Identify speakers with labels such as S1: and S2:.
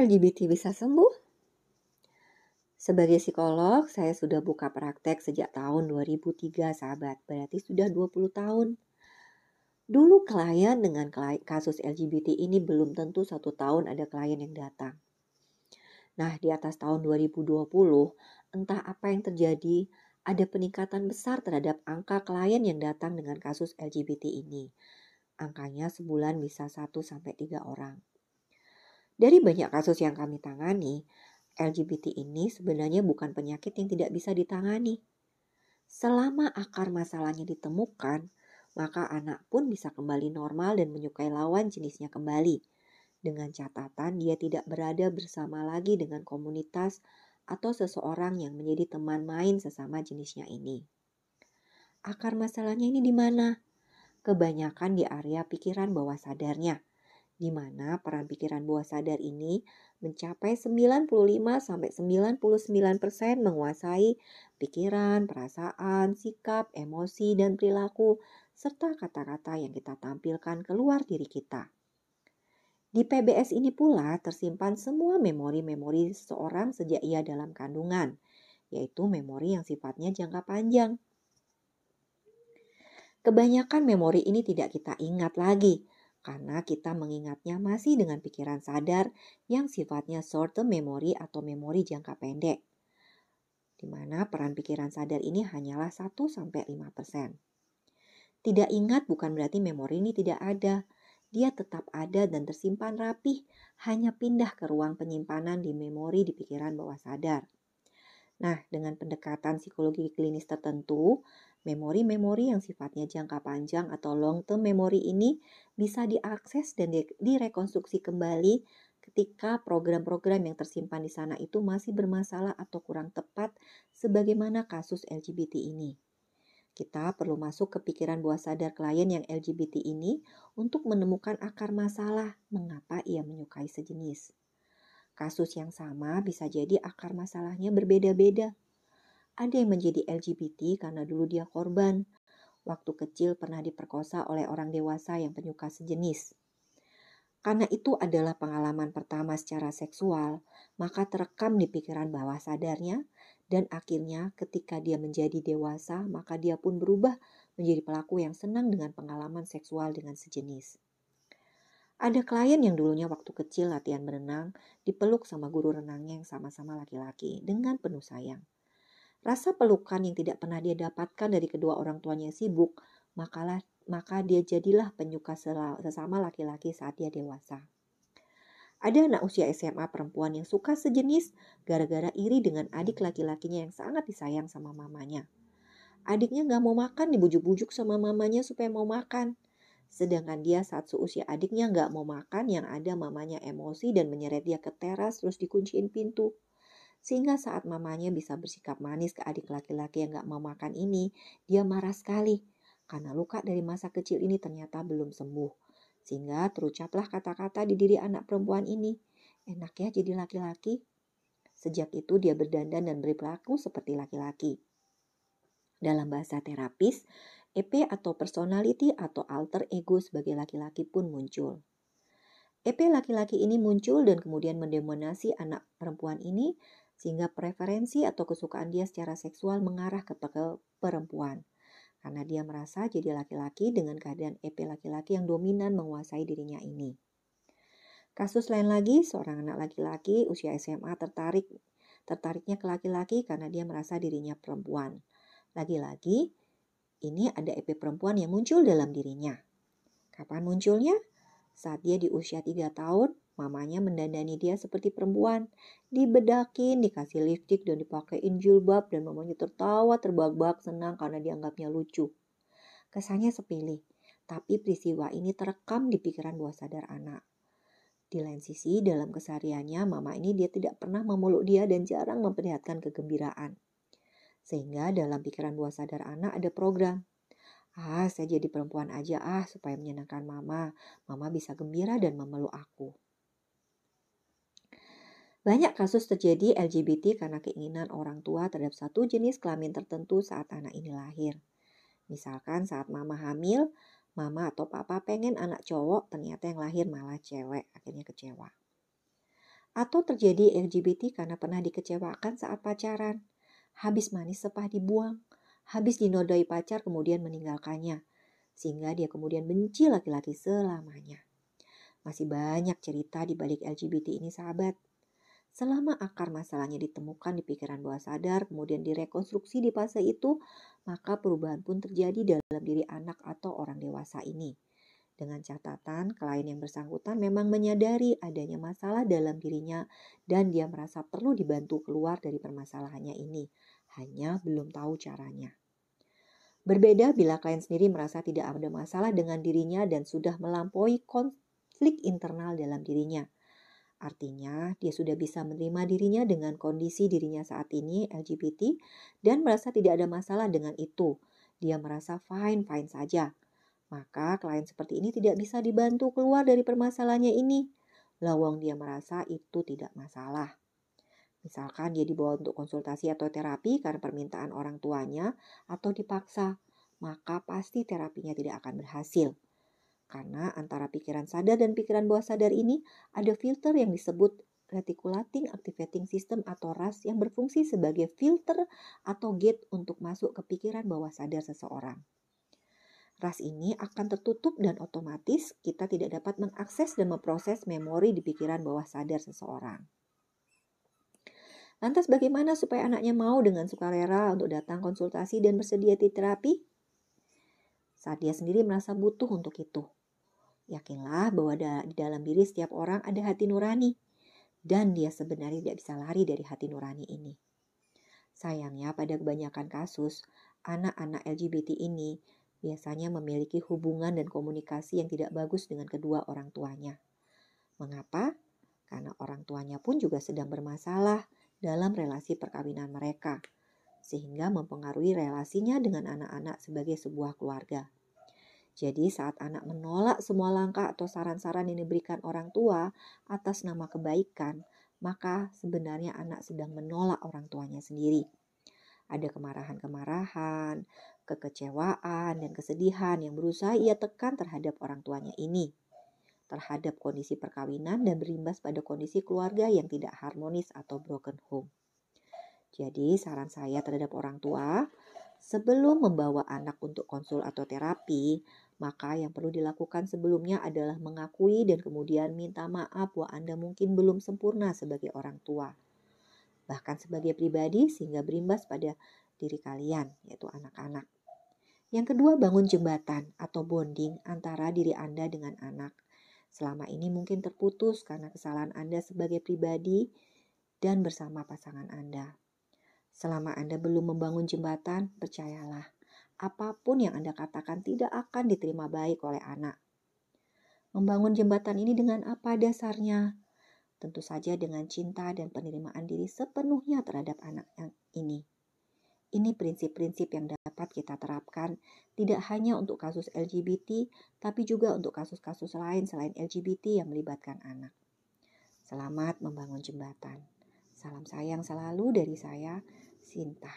S1: LGBT bisa sembuh? Sebagai psikolog, saya sudah buka praktek sejak tahun 2003, sahabat. Berarti sudah 20 tahun. Dulu klien dengan kasus LGBT ini belum tentu 1 tahun ada klien yang datang. Nah, di atas tahun 2020, entah apa yang terjadi, ada peningkatan besar terhadap angka klien yang datang dengan kasus LGBT ini. Angkanya sebulan bisa 1-3 orang. Dari banyak kasus yang kami tangani, LGBT ini sebenarnya bukan penyakit yang tidak bisa ditangani. Selama akar masalahnya ditemukan, maka anak pun bisa kembali normal dan menyukai lawan jenisnya kembali. Dengan catatan dia tidak berada bersama lagi dengan komunitas atau seseorang yang menjadi teman main sesama jenisnya ini. Akar masalahnya ini di mana? Kebanyakan di area pikiran bawah sadarnya, di mana peran pikiran bawah sadar ini mencapai 95-99% menguasai pikiran, perasaan, sikap, emosi, dan perilaku, serta kata-kata yang kita tampilkan keluar diri kita. Di PBS ini pula tersimpan semua memori-memori seseorang sejak ia dalam kandungan, yaitu memori yang sifatnya jangka panjang. Kebanyakan memori ini tidak kita ingat lagi, karena kita mengingatnya masih dengan pikiran sadar yang sifatnya short term memory atau memori jangka pendek, di mana peran pikiran sadar ini hanyalah 1-5%. Tidak ingat bukan berarti memori ini tidak ada. Dia tetap ada dan tersimpan rapih, hanya pindah ke ruang penyimpanan di memori di pikiran bawah sadar. Nah, dengan pendekatan psikologi klinis tertentu, memori-memori yang sifatnya jangka panjang atau long term memory ini bisa diakses dan direkonstruksi kembali ketika program-program yang tersimpan di sana itu masih bermasalah atau kurang tepat, sebagaimana kasus LGBT ini. Kita perlu masuk ke pikiran bawah sadar klien yang LGBT ini untuk menemukan akar masalah mengapa ia menyukai sejenis. Kasus yang sama bisa jadi akar masalahnya berbeda-beda. Ada yang menjadi LGBT karena dulu dia korban. Waktu kecil pernah diperkosa oleh orang dewasa yang penyuka sejenis. Karena itu adalah pengalaman pertama secara seksual, maka terekam di pikiran bawah sadarnya, dan akhirnya ketika dia menjadi dewasa, maka dia pun berubah menjadi pelaku yang senang dengan pengalaman seksual dengan sejenis. Ada klien yang dulunya waktu kecil latihan berenang, dipeluk sama guru renangnya yang sama-sama laki-laki dengan penuh sayang. Rasa pelukan yang tidak pernah dia dapatkan dari kedua orang tuanya yang sibuk, maka dia jadilah penyuka sesama laki-laki saat dia dewasa. Ada anak usia SMA perempuan yang suka sejenis gara-gara iri dengan adik laki-lakinya yang sangat disayang sama mamanya. Adiknya gak mau makan, dibujuk-bujuk sama mamanya supaya mau makan. Sedangkan dia saat seusia adiknya gak mau makan, yang ada mamanya emosi dan menyeret dia ke teras terus dikunciin pintu. Sehingga saat mamanya bisa bersikap manis ke adik laki-laki yang gak mau makan ini, dia marah sekali. Karena luka dari masa kecil ini ternyata belum sembuh. Sehingga terucaplah kata-kata di diri anak perempuan ini. Enak ya jadi laki-laki. Sejak itu dia berdandan dan berperilaku seperti laki-laki. Dalam bahasa terapis, EP atau personality atau alter ego sebagai laki-laki pun muncul. EP laki-laki ini muncul dan kemudian mendominasi anak perempuan ini, sehingga preferensi atau kesukaan dia secara seksual mengarah ke perempuan. Karena dia merasa jadi laki-laki dengan keadaan EP laki-laki yang dominan menguasai dirinya ini. Kasus lain lagi, seorang anak laki-laki usia SMA tertariknya ke laki-laki karena dia merasa dirinya perempuan. Lagi-lagi, ini ada EP perempuan yang muncul dalam dirinya. Kapan munculnya? Saat dia di usia 3 tahun, mamanya mendandani dia seperti perempuan. Dibedakin, dikasih lipstik dan dipakein jilbab, dan mamanya tertawa terbahak-bahak senang karena dianggapnya lucu. Kesannya sepele, tapi peristiwa ini terekam di pikiran bawah sadar anak. Di lain sisi, dalam kesehariannya, mama ini dia tidak pernah memeluk dia dan jarang memperlihatkan kegembiraan. Sehingga dalam pikiran bawah sadar anak ada program. Saya jadi perempuan aja supaya menyenangkan mama. Mama bisa gembira dan memeluk aku. Banyak kasus terjadi LGBT karena keinginan orang tua terhadap satu jenis kelamin tertentu saat anak ini lahir. Misalkan saat mama hamil, mama atau papa pengen anak cowok, ternyata yang lahir malah cewek, akhirnya kecewa. Atau terjadi LGBT karena pernah dikecewakan saat pacaran, habis manis sepah dibuang, habis dinodai pacar kemudian meninggalkannya, sehingga dia kemudian benci laki-laki selamanya. Masih banyak cerita di balik LGBT ini, sahabat. Selama akar masalahnya ditemukan di pikiran bawah sadar, kemudian direkonstruksi di fase itu, maka perubahan pun terjadi dalam diri anak atau orang dewasa ini. Dengan catatan, klien yang bersangkutan memang menyadari adanya masalah dalam dirinya dan dia merasa perlu dibantu keluar dari permasalahannya ini. Hanya belum tahu caranya. Berbeda bila klien sendiri merasa tidak ada masalah dengan dirinya dan sudah melampaui konflik internal dalam dirinya. Artinya, dia sudah bisa menerima dirinya dengan kondisi dirinya saat ini LGBT dan merasa tidak ada masalah dengan itu. Dia merasa fine-fine saja. Maka klien seperti ini tidak bisa dibantu keluar dari permasalahannya ini. Lawang dia merasa itu tidak masalah. Misalkan dia dibawa untuk konsultasi atau terapi karena permintaan orang tuanya atau dipaksa, maka pasti terapinya tidak akan berhasil. Karena antara pikiran sadar dan pikiran bawah sadar ini ada filter yang disebut Reticulating Activating System atau RAS yang berfungsi sebagai filter atau gate untuk masuk ke pikiran bawah sadar seseorang. RAS ini akan tertutup dan otomatis kita tidak dapat mengakses dan memproses memori di pikiran bawah sadar seseorang. Lantas bagaimana supaya anaknya mau dengan sukarela untuk datang konsultasi dan bersedia di terapi? Saat dia sendiri merasa butuh untuk itu. Yakinlah bahwa di dalam diri setiap orang ada hati nurani dan dia sebenarnya tidak bisa lari dari hati nurani ini. Sayangnya pada kebanyakan kasus, anak-anak LGBT ini biasanya memiliki hubungan dan komunikasi yang tidak bagus dengan kedua orang tuanya. Mengapa? Karena orang tuanya pun juga sedang bermasalah dalam relasi perkawinan mereka, sehingga mempengaruhi relasinya dengan anak-anak sebagai sebuah keluarga. Jadi saat anak menolak semua langkah atau saran-saran yang diberikan orang tua atas nama kebaikan, maka sebenarnya anak sedang menolak orang tuanya sendiri. Ada kemarahan-kemarahan, kekecewaan, dan kesedihan yang berusaha ia tekan terhadap orang tuanya ini, terhadap kondisi perkawinan dan berimbas pada kondisi keluarga yang tidak harmonis atau broken home. Jadi saran saya terhadap orang tua, sebelum membawa anak untuk konsul atau terapi, maka yang perlu dilakukan sebelumnya adalah mengakui dan kemudian minta maaf bahwa Anda mungkin belum sempurna sebagai orang tua. Bahkan sebagai pribadi sehingga berimbas pada diri kalian, yaitu anak-anak. Yang kedua, bangun jembatan atau bonding antara diri Anda dengan anak. Selama ini mungkin terputus karena kesalahan Anda sebagai pribadi dan bersama pasangan Anda. Selama Anda belum membangun jembatan, percayalah, apapun yang Anda katakan tidak akan diterima baik oleh anak. Membangun jembatan ini dengan apa dasarnya? Tentu saja dengan cinta dan penerimaan diri sepenuhnya terhadap anak yang ini. Ini prinsip-prinsip yang dapat kita terapkan tidak hanya untuk kasus LGBT, tapi juga untuk kasus-kasus lain selain LGBT yang melibatkan anak. Selamat membangun jembatan. Salam sayang selalu dari saya, Sinta.